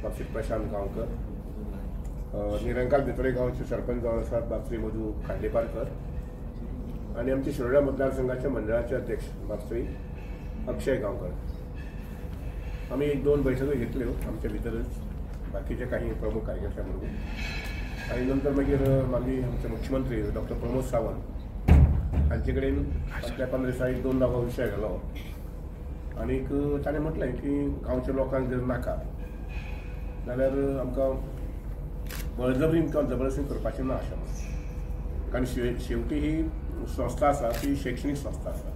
बाबश्री प्रशांत गांवकर, निरंकाल भितरे गांवचे सरपंच जावन आसात बाबश्री मधू खांडेपारकर आणि आमचे शिरोडा मतदारसंघाच्या मंडळाचे अध्यक्ष बाबश्री अक्षय गांवकर. आम्ही 1-2 बैठकी घेतल्यो आमच्या भितरच बाकीचे काही प्रमुख कार्यकर्त्यांबरोबर आणि नंतर मागीर आमचे मुख्यमंत्री डॉक्टर प्रमोद सावंत हांचे कडेन फाटल्या 15 दिसांनी 2 विशय गेलो आणि ताणें म्हटलें की गांवच्या लोकांक जर नाका जाल्यार आमकां बळजबरी आमकां जबरदस्ती करपाचें ना अशें म्हणून. कारण शेवटी ही संस्था आसा ती शैक्षणीक संस्था आसा.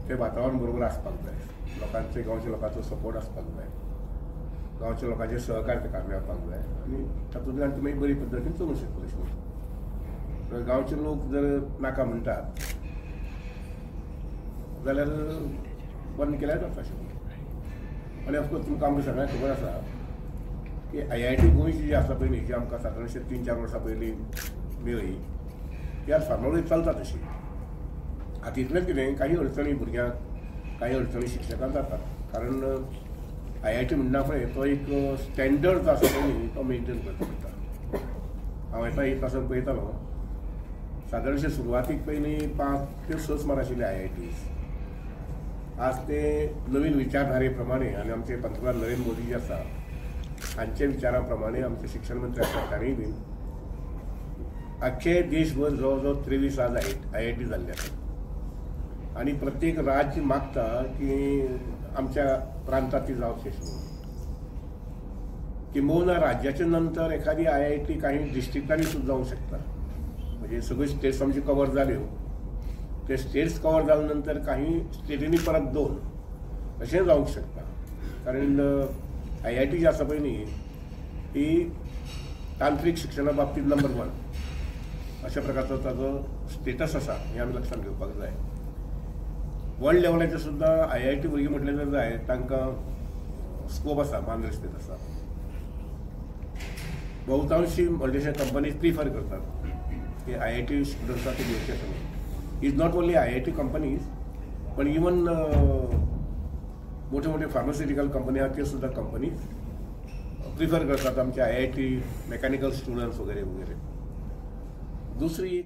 ते वातावरण बरोबर आसपाक जाय, लोकांचे गांवच्या लोकांचो सपोर्ट आसपाक जाय, गांवच्या लोकांचे सहकार्य ताका मेळपाक जाय आनी तातूंतल्यान ती मागीर बरी पद्दतीन चलूंक शकतली अशें म्हणून. गांवचे लोक जर नाका म्हणटात जाल्यार बंद केल्यार जाता अशें म्हणून. आनी ऑफकोर्स तुमकां आमकां सगळ्यांक खबर आसा की IIT गोंयची जी आसा पळय न्ही, जी आमकां सादारणशे 3-4 वर्सां पयलीं मेळ्ळी, ती आज फार्मागुडयेंत चलता तशी. हातूंतलेंच कितें काही अडचणी भुरग्यांक, काही अडचणी शिक्षकांक जातात. कारण IIT म्हणना पळय तो एक स्टँडर्ड जो आसा पळय न्ही तो मेंटेन करता पडटा. हांव येता एक पासून पळयतालो सादारणशे सुरवातीक पयलीं 5 ते 6 सुमार आशिल्ले IITs. आज ते नवीन विचारधारे प्रमाणे आनी आमचे पंतप्रधान नरेंद्र मोदी जे आसा हांचे विचारा प्रमाणे आमचे शिक्षण मंत्री आसा ताणीय बीन अख्खे देशभर जवळ जवळ 23 आज IIT जाल्ले आसात आणि प्रत्येक राज्य मागता की आमच्या प्रांतांत ती जावची अशी म्हणून. किंबहुना राज्याच्या नंतर एखादी IIT काही डिस्ट्रिक्टांनी सुद्धा जावंक शकता. म्हणजे सगळे स्टेट्स आमचे कवर जाल्यो, ते स्टेट्स कवर जाल्या नंतर काही स्टेटींनी परत 2 अशें जावंक शकता. कारण IIT जी आसा पळय न्ही ती तांत्रीक शिक्षणा बाबतींत नंबर 1 अशा प्रकारचो ताजो स्टेटस आसा हें आमी लक्षांत घेवपाक जाय. वर्ल्ड लेवलाचेर सुद्दां IIT भुरगीं म्हटलें जर जाय तांकां स्कोप आसा, मानदृश्टीत आसा. बहुतांशी मल्टीनॅशनल कंपनीज प्रिफर करतात की IIT स्टुडंट्सांक ते घेवचे अशें म्हणून. Is not only IIT companies पण इवन मोठे मोठे फार्मास्युटिकल कंपनी आहात ते सुद्धा कंपनी प्रिफर करतात आमचे IIT मेकॅनिकल स्टुडंट्स वगैरे वगैरे. दुसरी